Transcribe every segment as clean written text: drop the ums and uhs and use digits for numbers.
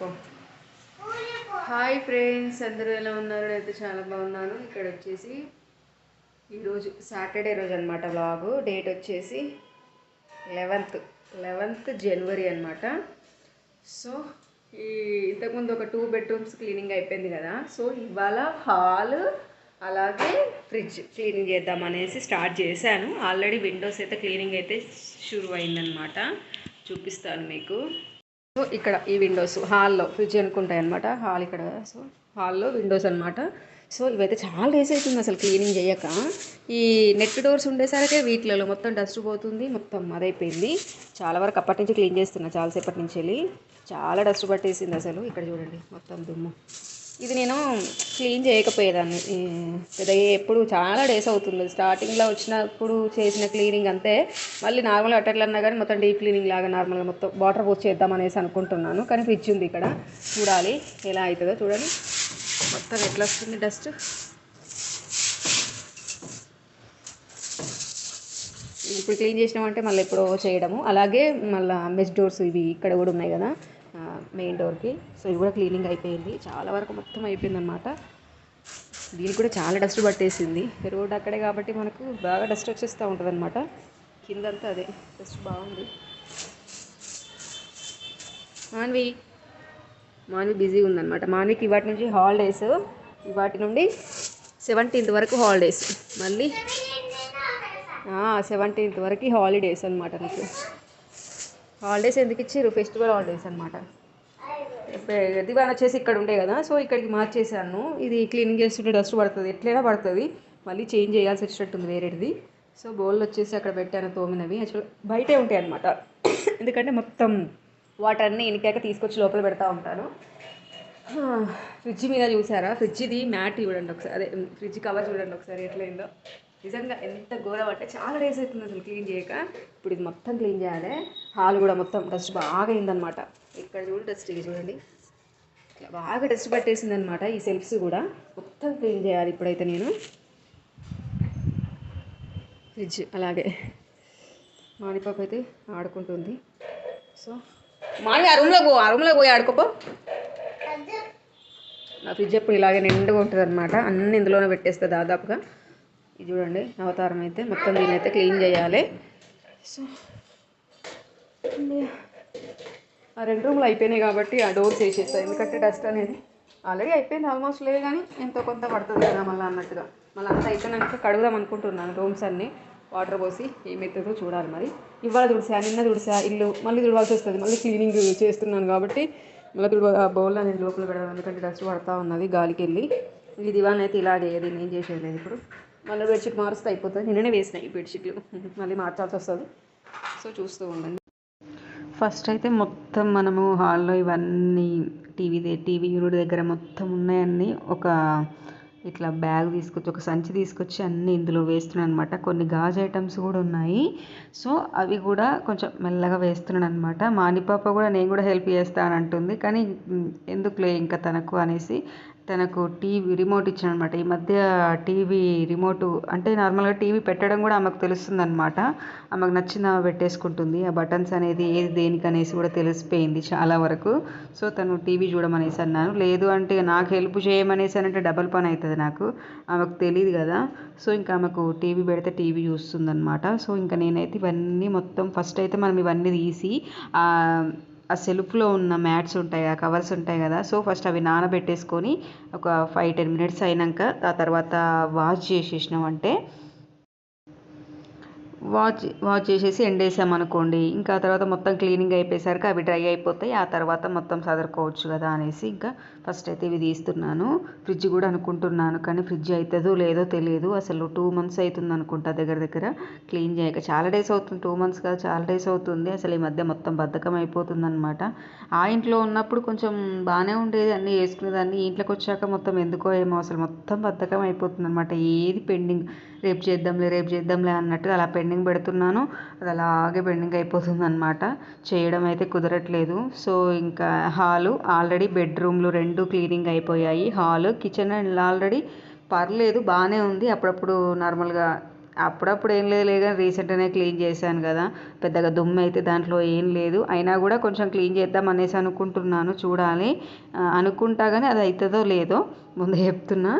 పట్టుకో. Hi friends, అందరూ ఎలా ఉన్నారు? నేనైతే చాలా బాగున్నాను. ఇక్కడ వచ్చేసి ఈరోజు సాటర్డే రోజు అనమాట. వ్లాగు డేట్ వచ్చేసి 11th జనవరి అనమాట. సో ఈ ఇంతకుముందు ఒక 2 బెడ్రూమ్స్ క్లీనింగ్ అయిపోయింది కదా. సో ఇవాళ హాల్ అలాగే ఫ్రిడ్జ్ క్లీనింగ్ చేద్దాం అనేసి స్టార్ట్ చేశాను. ఆల్రెడీ విండోస్ అయితే క్లీనింగ్ అయితే షురు అయిందనమాట. చూపిస్తాను మీకు. సో ఇక్కడ ఈ విండోస్ హాల్లో ఫ్రిడ్జ్ అనుకుంటాయి అనమాట. హాల్ ఇక్కడ. సో హాల్లో విండోస్ అనమాట. సో ఇవైతే చాలా డేస్ అవుతుంది అసలు క్లీనింగ్ చేయక. ఈ నెట్ డోర్స్ ఉండేసరికి వీటిలలో మొత్తం డస్ట్ పోతుంది, మొత్తం అదైపోయింది. చాలా వరకు అప్పటి నుంచి క్లీన్ చేస్తున్నా, చాలాసేపటి నుంచి వెళ్ళి. చాలా డస్ట్ పట్టేసింది అసలు. ఇక్కడ చూడండి మొత్తం దుమ్ము. ఇది నేను క్లీన్ చేయకపోయేదాన్ని పెద్ద. ఎప్పుడు చాలా డేస్ అవుతుంది. స్టార్టింగ్లో వచ్చినప్పుడు చేసిన క్లీనింగ్ అంతే. మళ్ళీ నార్మల్గా అట్టట్లన్నా కానీ మొత్తం డీప్ క్లీనింగ్ లాగా నార్మల్గా మొత్తం వాటర్ పోసి చేద్దాం అనేసి అనుకుంటున్నాను. కానీ ఫ్రిడ్జ్ ఉంది ఇక్కడ, చూడాలి ఎలా అవుతుందో. చూడండి మొత్తం ఎట్లా వస్తుంది డస్ట్. ఇప్పుడు క్లీన్ చేసినామంటే మళ్ళీ ఎప్పుడో చేయడము. అలాగే మళ్ళీ మెస్ డోర్స్ ఇవి ఇక్కడ కూడా ఉన్నాయి కదా మెయిన్ డోర్కి. సో ఇవి కూడా క్లీనింగ్ అయిపోయింది, చాలా వరకు మొత్తం అయిపోయింది అనమాట. దీనికి కూడా చాలా డస్ట్ పట్టేసింది. రోడ్ అక్కడే కాబట్టి మనకు బాగా డస్ట్ వచ్చేస్తూ ఉంటుంది అనమాట. కిందంతా అదే డస్ట్ బాగుంది. మాన్వి బిజీగా ఉందన్నమాట. మాన్వికి ఇవాటి నుంచి హాలిడేస్. ఇవాటి నుండి 17th వరకు హాలిడేస్. మళ్ళీ 17th వరకు హాలిడేస్ అనమాట. నాకు హాలిడేస్ ఎందుకు ఇచ్చారు? ఫెస్టివల్ హాలిడేస్ అనమాట. దివాన్ వచ్చేసి ఇక్కడ ఉండే కదా, సో ఇక్కడికి మార్చేసాను. ఇది క్లీనింగ్ చేస్తుంటే డస్ట్ పడుతుంది, ఎట్లయినా పడుతుంది. మళ్ళీ చేంజ్ చేయాల్సి వచ్చేటట్టుంది వేరేది. సో బౌల్ వచ్చేసి అక్కడ పెట్టాను తోమినవి. యాక్చువల్ బయటే ఉంటాయి అనమాట. ఎందుకంటే మొత్తం వాటర్ అన్నీ ఇనికాక తీసుకొచ్చి లోపల పెడతా ఉంటాను. ఫ్రిడ్జ్ మీద చూసారా? ఫ్రిడ్జ్ది మ్యాట్ చూడండి ఒకసారి, అదే ఫ్రిడ్జ్ కవర్ చూడండి ఒకసారి ఎట్లయిందో. నిజంగా ఎంత ఘోరం అంటే చాలా డేస్ అవుతుంది అసలు క్లీన్ చేయక. ఇప్పుడు ఇది మొత్తం క్లీన్ చేయాలి. హాల్ కూడా మొత్తం డస్ట్ బాగా అయిందనమాట. ఇక్కడ చూడండి డస్ట్, ఇది చూడండి ఇట్లా బాగా డస్ట్ పట్టేసింది అనమాట. ఈ సెల్ఫ్స్ కూడా మొత్తం క్లీన్ చేయాలి ఇప్పుడైతే నేను. ఫ్రిడ్జ్ అలాగే మానిపాప అయితే ఆడుకుంటుంది. సో మాని ఆ రూమ్లో పోయి ఆడుకోపో. నా ఫ్రిడ్జ్ ఎప్పుడు ఇలాగే నిండుగా ఉంటుంది అనమాట. అన్నీ ఇందులోనే పెట్టేస్తుంది దాదాపుగా. ఇది చూడండి అవతారం అయితే మొత్తం దీని అయితే క్లీన్ చేయాలి. సో ఆ 2 రూమ్లు అయిపోయినాయి కాబట్టి ఆ డోర్స్ వేసేస్తాయి. ఎందుకంటే డస్ట్ అనేది ఆల్రెడీ అయిపోయింది ఆల్మోస్ట్. లేదు కానీ ఎంతో కొంత పడుతుంది కదా మళ్ళీ అన్నట్టుగా. మళ్ళీ అంతా అయిపోయినాక కడుగుదాం అనుకుంటున్నాను రూమ్స్ అన్నీ. వాటర్ పోసి ఏమవుతుందో చూడాలి. మరి ఇవాళ తుడిసా, నిన్న తుడిసా, ఇల్లు మళ్ళీ తుడవాల్సి వస్తుంది. మళ్ళీ క్లీనింగ్ చేస్తున్నాను కాబట్టి మళ్ళీ బౌల్ అనేది లోపల పెడదాం. ఎందుకంటే డస్ట్ పడుతూ ఉన్నది గాలికి వెళ్ళి. ఈ దివాన్ అయితే ఇలాగే దీన్ని ఏం చేసేది లేదు. ఇప్పుడు మళ్ళీ బెడ్షీట్ మారుస్తే అయిపోతుంది. నిన్ననే వేసినాయి ఈ బెడ్షీట్లు, మళ్ళీ మార్చాల్సి వస్తుంది. సో చూస్తూ ఉండండి. ఫస్ట్ అయితే మొత్తం మనము హాల్లో ఇవన్నీ టీవీ యూనిట్ దగ్గర మొత్తం ఉన్నాయన్నీ ఒక ఇట్లా బ్యాగ్ తీసుకొచ్చి, ఒక సంచి తీసుకొచ్చి అన్నీ ఇందులో వేస్తున్నాను అనమాట. కొన్ని గాజు ఐటమ్స్ కూడా ఉన్నాయి. సో అవి కూడా కొంచెం మెల్లగా వేస్తున్నాను అనమాట. మానిపాప కూడా నేను కూడా హెల్ప్ చేస్తాను అంటుంది. కానీ ఎందుకులే ఇంకా తనకు అనేసి తనకు టీవీ రిమోట్ ఇచ్చాను అనమాట. ఈ మధ్య టీవీ రిమోట్ అంటే నార్మల్గా టీవీ పెట్టడం కూడా ఆమెకు తెలుస్తుంది అనమాట. ఆమెకు నచ్చిన పెట్టేసుకుంటుంది. ఆ బటన్స్ అనేది ఏది దేనికి అనేసి కూడా తెలిసిపోయింది చాలా వరకు. సో తను టీవీ చూడమనేసి అన్నాను. లేదు అంటే నాకు హెల్ప్ చేయమనేసి అంటే డబల్ పని అవుతుంది నాకు. ఆమెకు తెలియదు కదా. సో ఇంకా ఆమెకు టీవీ పెడితే టీవీ చూస్తుంది అనమాట. సో ఇంకా నేనైతే ఇవన్నీ మొత్తం ఫస్ట్ అయితే మనం ఇవన్నీ తీసి ఆ సెల్ఫ్లో ఉన్న మ్యాట్స్ ఉంటాయి, ఆ కవర్స్ ఉంటాయి కదా. సో ఫస్ట్ అవి నానబెట్టేసుకొని ఒక 5-10 minutes అయినాక ఆ తర్వాత వాష్ చేసేసినామంటే వాష్ చేసేసి ఎండేసామనుకోండి, ఇంకా ఆ తర్వాత మొత్తం క్లీనింగ్ అయిపోయేసరికి అవి డ్రై అయిపోతాయి. ఆ తర్వాత మొత్తం సదురుకోవచ్చు కదా అనేసి ఇంకా ఫస్ట్ అయితే ఇవి తీస్తున్నాను. ఫ్రిడ్జ్ కూడా అనుకుంటున్నాను, కానీ ఫ్రిడ్జ్ అవుతుందో లేదో తెలియదు. అసలు 2 months అవుతుంది అనుకుంటా దగ్గర క్లీన్ చేయక. చాలా డేస్ అవుతుంది, 2 months కాదు చాలా డేస్ అవుతుంది. అసలు ఈ మధ్య మొత్తం బద్ధకం అయిపోతుంది అనమాట. ఆ ఇంట్లో ఉన్నప్పుడు కొంచెం బాగానే ఉండేది, అన్నీ వేసుకునేదాన్ని. ఇంట్లోకి వచ్చాక మొత్తం ఎందుకో ఏమో అసలు మొత్తం బద్ధకం అయిపోతుంది అనమాట. ఏది పెండింగ్, రేపు చేద్దాంలే అన్నట్టుగా అలా పెండింగ్ పెడుతున్నాను. అది అలాగే పెండింగ్ అయిపోతుంది అనమాట. చేయడం అయితే కుదరట్లేదు. సో ఇంకా హాలు ఆల్రెడీ బెడ్రూమ్లు 2 క్లీనింగ్ అయిపోయాయి. హాల్ కిచెన్ ఆల్రెడీ పర్లేదు బాగానే ఉంది. అప్పుడప్పుడు నార్మల్గా అప్పుడప్పుడు ఏం లేదు కానీ రీసెంట్గానే క్లీన్ చేశాను కదా, పెద్దగా దుమ్ము అయితే దాంట్లో ఏం లేదు. అయినా కూడా కొంచెం క్లీన్ చేద్దాం అనేసి అనుకుంటున్నాను, చూడాలి. అనుకుంటా కానీ అది అవుతుందో లేదో ముందే చెప్తున్నా.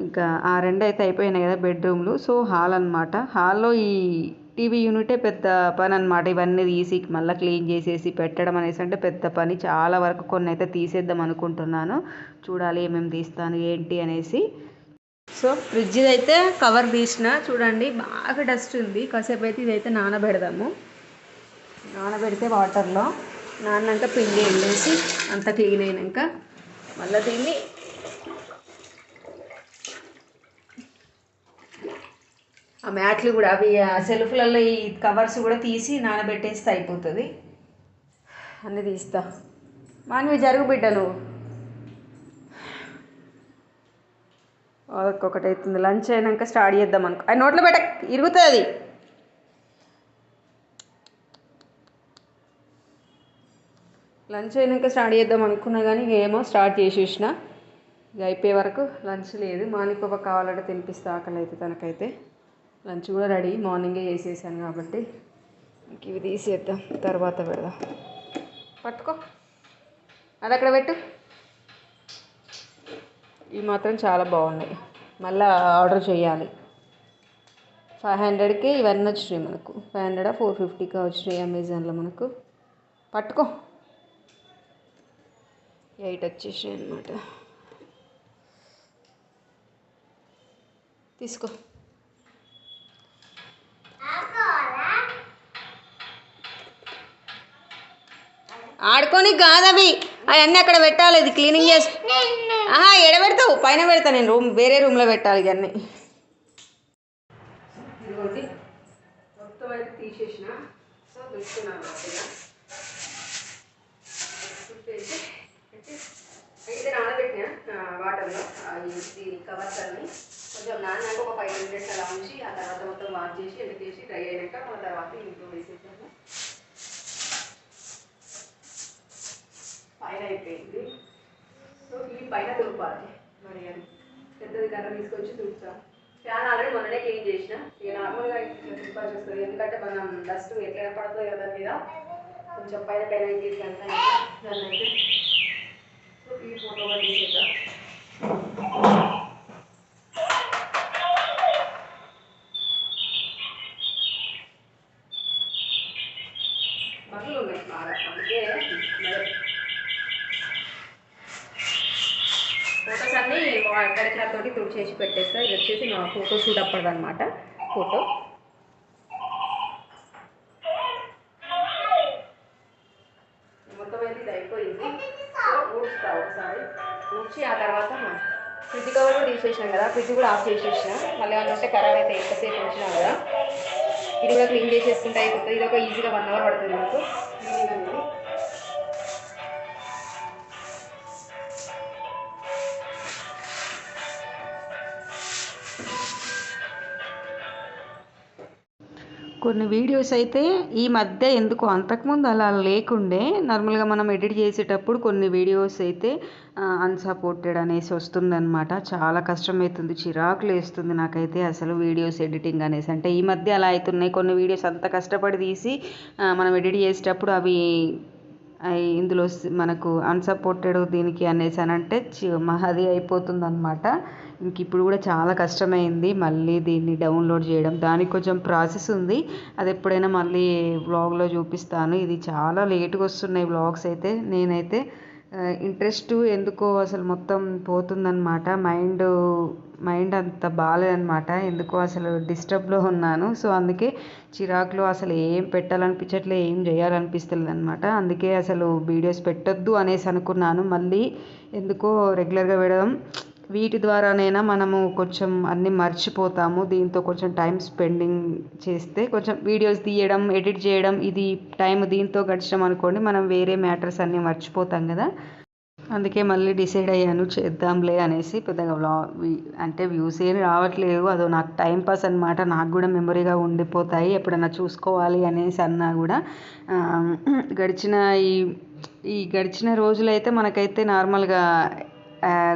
ఇంకా ఆ రెండు అయితే అయిపోయినాయి కదా బెడ్రూమ్లు. సో హాల్ అనమాట. హాల్లో ఈ టీవీ యూనిటే పెద్ద పని అనమాట. ఇవన్నీ తీసి మళ్ళీ క్లీన్ చేసేసి పెట్టడం అనేసి అంటే పెద్ద పని. చాలా వరకు కొన్ని అయితే తీసేద్దాం అనుకుంటున్నాను, చూడాలి ఏమేమి తీస్తాను ఏంటి అనేసి. సో ఫ్రిడ్జ్ అయితే కవర్ తీసిన, చూడండి బాగా డస్ట్ ఉంది. కాసేపు అయితే ఇదైతే నానబెడదాము. నానబెడితే వాటర్లో నాన్నాక పిండి వెళ్ళేసి అంత క్లీన్ అయినాక మళ్ళీ దీన్ని ఆ మ్యాట్లు కూడా అవి సెల్ఫ్లలో ఈ కవర్స్ కూడా తీసి నానబెట్టేస్తే అయిపోతుంది. అన్నీ తీస్తా. మానవి జరుగు బిడ్డ నువ్వు. ఒక్కొక్కటి అవుతుంది. లంచ్ అయినాక స్టార్ట్ చేద్దాం అనుకో. అది నోట్లో పెట్ట ఇరుగుతుంది. లంచ్ అయినాక స్టార్ట్ చేద్దాం అనుకున్నా కానీ ఏమో స్టార్ట్ చేసేసిన. ఇక అయిపోయే వరకు లంచ్ లేదు. మానికోప కావాలంటే తినిపిస్తే ఆకలి అయితే తనకైతే. లంచ్ కూడా రెడీ, మార్నింగే చేసేసాను కాబట్టి ఇంక ఇవి తీసేద్దాం, తర్వాత పెడదాం. పట్టుకో, అది అక్కడ పెట్టు. ఇవి మాత్రం చాలా బాగున్నాయి, మళ్ళీ ఆర్డర్ చేయాలి. 500కి ఇవన్నీ వచ్చినాయి మనకు. 500 450కి వచ్చినాయి అమెజాన్లో మనకు. పట్టుకో, 8 వచ్చేసాయి అనమాట. తీసుకో. ఆడుకొని కాదు అవి, అవన్నీ అక్కడ పెట్టాలి. ఇది క్లీనింగ్ చేసి ఎడబెడతావు, పైన పెడతా నేను. వేరే రూమ్లో పెట్టాలి ఇవన్నీ. ఇదిగోండి మొత్తం అయితే తీసేసిన. సో పెట్టుకున్నాను అయితే నానబెట్టిన వాటర్లో ఈ కవర్స్ అన్ని కొంచెం నానాక ఒక 5 minutes అలా ఉంచి ఆ తర్వాత మొత్తం వాష్ చేసి ఎండకేసి డ్రై అయినాక ఆ తర్వాత ఇంట్లో వేసేసాము. పైన అయిపోయింది. సో ఈ పైన తుడపాలి. మరి అది పెద్దది కర్ర తీసుకొచ్చి తుడుచా. ఫ్యాన్ ఆల్రెడీ మొన్ననే క్లీన్ చేసిన. ఇక నార్మల్గా ఇట్లా తుడపాల్సి వస్తుంది, ఎందుకంటే మనం డస్ట్ ఎట్లయినా పడుతుంది కదా దాని మీద. కొంచెం పైన పైన తీసి అంతా దాన్ని అయితే సో ఈ ఫోటో కూడా తీసేద్దాం. బట్టలు ఉన్నాయి బాగా, అందుకే ఫొటోస్ అన్నీ గడిచినతోటి తుడిచేసి పెట్టేస్తా. ఇది వచ్చేసి నా ఫోటో షూట్ అప్పటిదన్నమాట. ఫోటో మొత్తం అయితే ఇది అయిపోయింది. ఊడ్చుతా ఒకసారి, ఊడ్చి ఆ తర్వాత ఫ్రిడ్జ్ కవర్ కూడా తీసేసినాం కదా, ఫ్రిడ్జ్ కూడా ఆఫ్ చేసేసిన. మళ్ళీ ఏమన్నా ఉంటే ఖరాబ్ అయితే ఎంతసేపు ఉంచినా కదా, ఇది కూడా క్లీన్ చేసేసుకుంటే అయిపోతుంది. ఇది ఒక ఈజీగా 1 hour పడుతుంది నాకు క్లీనింగ్ అనేది. కొన్ని వీడియోస్ అయితే ఈ మధ్య ఎందుకో, అంతకుముందు అలా లేకుండే. నార్మల్గా మనం ఎడిట్ చేసేటప్పుడు కొన్ని వీడియోస్ అయితే అన్సపోర్టెడ్ అనేసి వస్తుందన్నమాట. చాలా కష్టమవుతుంది, చిరాకులు వేస్తుంది నాకైతే అసలు వీడియోస్ ఎడిటింగ్ అనేసి. అంటే ఈ మధ్య అలా అవుతున్నాయి. కొన్ని వీడియోస్ అంత కష్టపడి తీసి మనం ఎడిట్ చేసేటప్పుడు అవి ఇందులో మనకు అన్సపోర్టెడ్ దీనికి అనేసి అని అంటే అది అయిపోతుంది అనమాట. ఇంక ఇప్పుడు కూడా చాలా కష్టమైంది మళ్ళీ దీన్ని డౌన్లోడ్ చేయడం. దానికి కొంచెం ప్రాసెస్ ఉంది, అది ఎప్పుడైనా మళ్ళీ వ్లాగ్లో చూపిస్తాను. ఇది చాలా లేట్గా వస్తున్నాయి వ్లాగ్స్ అయితే. నేనైతే ఇంట్రెస్ట్ ఎందుకో అసలు మొత్తం పోతుందన్నమాట. మైండ్ అంత బాగాలేదన్నమాట, ఎందుకో అసలు డిస్టర్బ్లో ఉన్నాను. సో అందుకే చిరాకులో అసలు ఏం పెట్టాలనిపించట్లే, ఏం చేయాలనిపిస్తలేదు అనమాట. అందుకే అసలు వీడియోస్ పెట్టొద్దు అనేసి అనుకున్నాను. మళ్ళీ ఎందుకో రెగ్యులర్గా పెట్టడం, వీటి ద్వారానైనా మనము కొంచెం అన్నీ మర్చిపోతాము. దీంతో కొంచెం టైం స్పెండింగ్ చేస్తే కొంచెం వీడియోస్ తీయడం, ఎడిట్ చేయడం, ఇది టైం దీంతో గడిచడం అనుకోండి, మనం వేరే మ్యాటర్స్ అన్నీ మర్చిపోతాం కదా. అందుకే మళ్ళీ డిసైడ్ అయ్యాను చేద్దాంలే అనేసి. పెద్దగా అంటే వ్యూస్ ఏం రావట్లేదు, అదో నాకు టైంపాస్ అనమాట. నాకు కూడా మెమరీగా ఉండిపోతాయి ఎప్పుడన్నా చూసుకోవాలి అనేసి అన్నా కూడా. గడిచిన ఈ గడిచిన రోజులైతే మనకైతే నార్మల్గా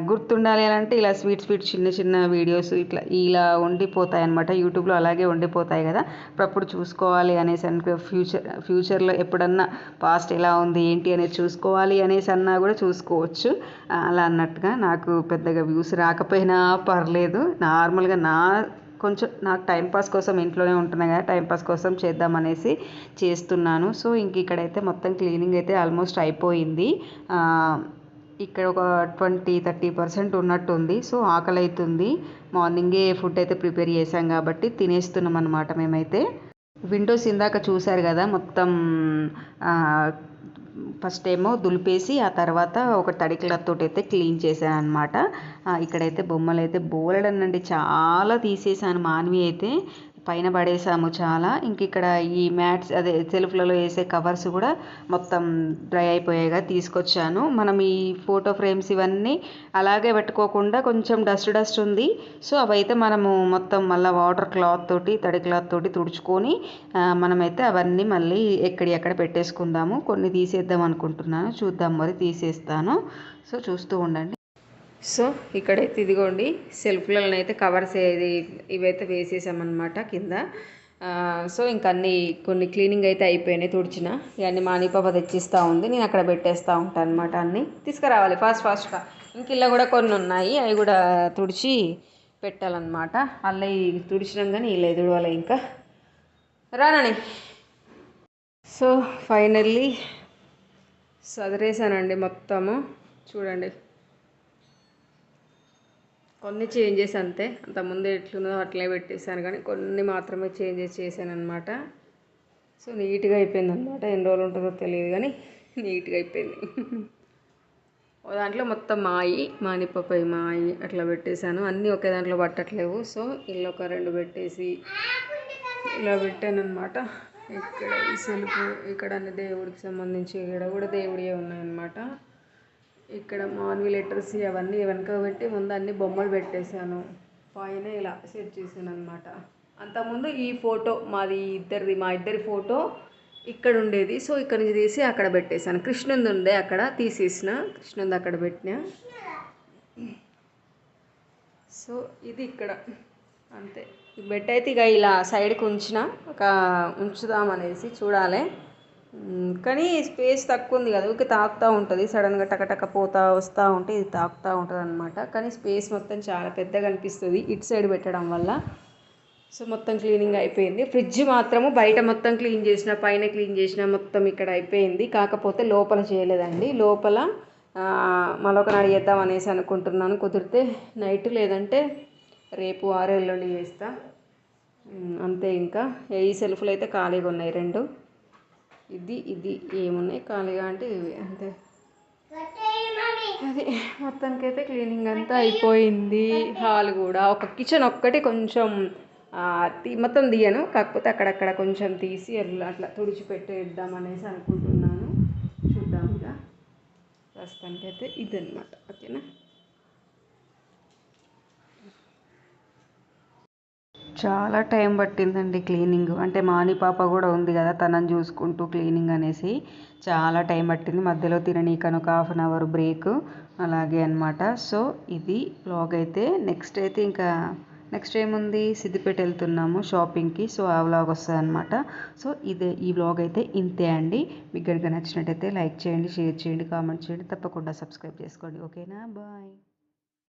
గుర్తుండాలి అని అంటే ఇలా స్వీట్ చిన్న చిన్న వీడియోస్ ఇలా ఉండిపోతాయి అనమాట. యూట్యూబ్లో అలాగే ఉండిపోతాయి కదా. అప్పుడప్పుడు చూసుకోవాలి అనేసి అనుకో ఫ్యూచర్లో ఎప్పుడన్నా పాస్ట్ ఎలా ఉంది ఏంటి అనేది చూసుకోవాలి అనేసి అన్నా కూడా చూసుకోవచ్చు. అలా అన్నట్టుగా నాకు పెద్దగా వ్యూస్ రాకపోయినా పర్లేదు, నార్మల్గా కొంచెం నాకు టైంపాస్ కోసం ఇంట్లోనే ఉంటున్నాయి కదా, టైంపాస్ కోసం చేద్దామనేసి చేస్తున్నాను. సో ఇంక ఇక్కడైతే మొత్తం క్లీనింగ్ అయితే ఆల్మోస్ట్ అయిపోయింది. ఇక్కడ ఒక 20-30% ఉన్నట్టుంది. సో ఆకలి అవుతుంది. మార్నింగే ఫుడ్ అయితే ప్రిపేర్ చేశాం కాబట్టి తినేస్తున్నాం అనమాట మేమైతే. విండోస్ ఇందాక చూశారు కదా, మొత్తం ఫస్ట్ ఏమో దులిపేసి ఆ తర్వాత ఒక తడి క్లాత్ తోటి అయితే క్లీన్ చేశాను అనమాట. ఇక్కడైతే బొమ్మలు అయితే బోలెడనండి చాలా తీసేసాను. మాన్వి అయితే పైన పడేసాము చాలా. ఇంక ఇక్కడ ఈ మ్యాట్స్ అదే సెల్ఫ్లలో వేసే కవర్స్ కూడా మొత్తం డ్రై అయిపోయాగా తీసుకొచ్చాను. మనం ఈ ఫోటో ఫ్రేమ్స్ ఇవన్నీ అలాగే పెట్టుకోకుండా కొంచెం డస్ట్ ఉంది. సో అవైతే మనము మొత్తం మళ్ళీ వాటర్ క్లాత్ తోటి తడి క్లాత్ తోటి తుడుచుకొని మనమైతే అవన్నీ మళ్ళీ ఎక్కడ పెట్టేసుకుందాము. కొన్ని తీసేద్దాం అనుకుంటున్నాను, చూద్దాం మరి తీసేస్తాను. సో చూస్తూ ఉండండి. సో ఇక్కడైతే ఇదిగోండి సెల్ఫ్లలో అయితే కవర్స్ ఇవైతే వేసేసామన్నమాట కింద. సో ఇంక కొన్ని క్లీనింగ్ అయితే అయిపోయినాయి, తుడిచిన. ఇవన్నీ మానిపాప తెచ్చిస్తూ ఉంది, నేను అక్కడ పెట్టేస్తూ ఉంటాను అనమాట. అన్నీ తీసుకురావాలి ఫాస్ట్గా. ఇంక ఇలా కూడా కొన్ని ఉన్నాయి, అవి కూడా తుడిచి పెట్టాలన్నమాట. అలా తుడిచినాం కానీ ఇలా తుడవాలి ఇంకా. రానని. సో ఫైనల్లీ సదిరేసానండి మొత్తము. చూడండి, కొన్ని చేంజెస్ అంతే, అంతకుముందు ఎట్లున్నదో అట్లే పెట్టేశాను కానీ కొన్ని మాత్రమే చేంజెస్ చేశాను అనమాట. సో నీట్గా అయిపోయింది అనమాట. ఎన్ని రోజులు ఉంటుందో తెలియదు కానీ నీట్గా అయిపోయింది. దాంట్లో మొత్తం మానిపప్పాయి అట్లా పెట్టేశాను. అన్నీ ఒకే దాంట్లో పట్టట్లేవు. సో ఇల్లు ఒక 2 పెట్టేసి ఇలా పెట్టాను అనమాట. ఇక్కడ ఈ సెల్ఫ్, ఇక్కడ అన్ని దేవుడికి సంబంధించి ఇక్కడ కూడా దేవుడియే ఉన్నాయన్నమాట. ఇక్కడ మాన్వి లెటర్స్ అవన్నీ వెనక పెట్టి ముందు అన్ని బొమ్మలు పెట్టేశాను. పైన ఇలా సెట్ చేశాను అనమాట. అంతకుముందు ఈ ఫోటో మా ఇద్దరి ఫోటో ఇక్కడ ఉండేది. సో ఇక్కడ నుంచి తీసి అక్కడ పెట్టేశాను. కృష్ణుంది ఉండే అక్కడ తీసేసిన, కృష్ణుంది అక్కడ పెట్టినా. సో ఇది ఇక్కడ అంతే. బెడ్ అయితే ఇక ఇలా సైడ్కి ఉంచుదామనేసి చూడాలి. కానీ స్పేస్ తక్కువ ఉంది కదా, ఊరికే తాకుతూ ఉంటుంది. సడన్గా టకటక వస్తూ ఉంటే ఇది తాకుతూ ఉంటుంది అనమాట. కానీ స్పేస్ మొత్తం చాలా పెద్దగా అనిపిస్తుంది ఇటు సైడ్ పెట్టడం వల్ల. సో మొత్తం క్లీనింగ్ అయిపోయింది. ఫ్రిడ్జ్ మాత్రము బయట మొత్తం క్లీన్ చేసిన, పైన క్లీన్ చేసిన, మొత్తం ఇక్కడ అయిపోయింది. కాకపోతే లోపల చేయలేదండి. లోపల మరొకనాడు చేద్దాం అనేసి అనుకుంటున్నాను. కుదిరితే నైట్, లేదంటే రేపు ఎల్లుండి చేస్తా అంతే. ఇంకా ఈ సెల్ఫ్లు అయితే ఖాళీగా ఉన్నాయి 2. ఇది ఏమున్నాయి ఖాళీగా అంటే ఇవి అంతే. అది మొత్తానికైతే క్లీనింగ్ అంతా అయిపోయింది. హాల్ కూడా, ఒక కిచెన్ ఒక్కటి కొంచెం మొత్తం తీయను, కాకపోతే అక్కడక్కడ కొంచెం తీసి అట్లా తుడిచిపెట్టేద్దాం అనేసి అనుకుంటున్నాను. చూద్దాం ఇక. ప్రస్తుతానికైతే ఇదన్నమాట. ఓకేనా. చాలా టైం పట్టిందండి క్లీనింగ్. అంటే మానిపాప కూడా ఉంది కదా, తనని చూసుకుంటూ క్లీనింగ్ అనేసి చాలా టైం పట్టింది. మధ్యలో తిననీకను ఒక 1/2 అవర్ బ్రేక్ అలాగే అనమాట. సో ఇది వ్లాగ్ అయితే. నెక్స్ట్ ఏముంది, సిద్దిపేట వెళ్తున్నాము షాపింగ్కి. సో ఆ వ్లాగ్ వస్తుంది అనమాట. సో ఈ వ్లాగ్ అయితే ఇంతే అండి. మీకు కనుక నచ్చినట్టయితే లైక్ చేయండి, షేర్ చేయండి, కామెంట్ చేయండి, తప్పకుండా సబ్స్క్రైబ్ చేసుకోండి. ఓకేనా, బాయ్.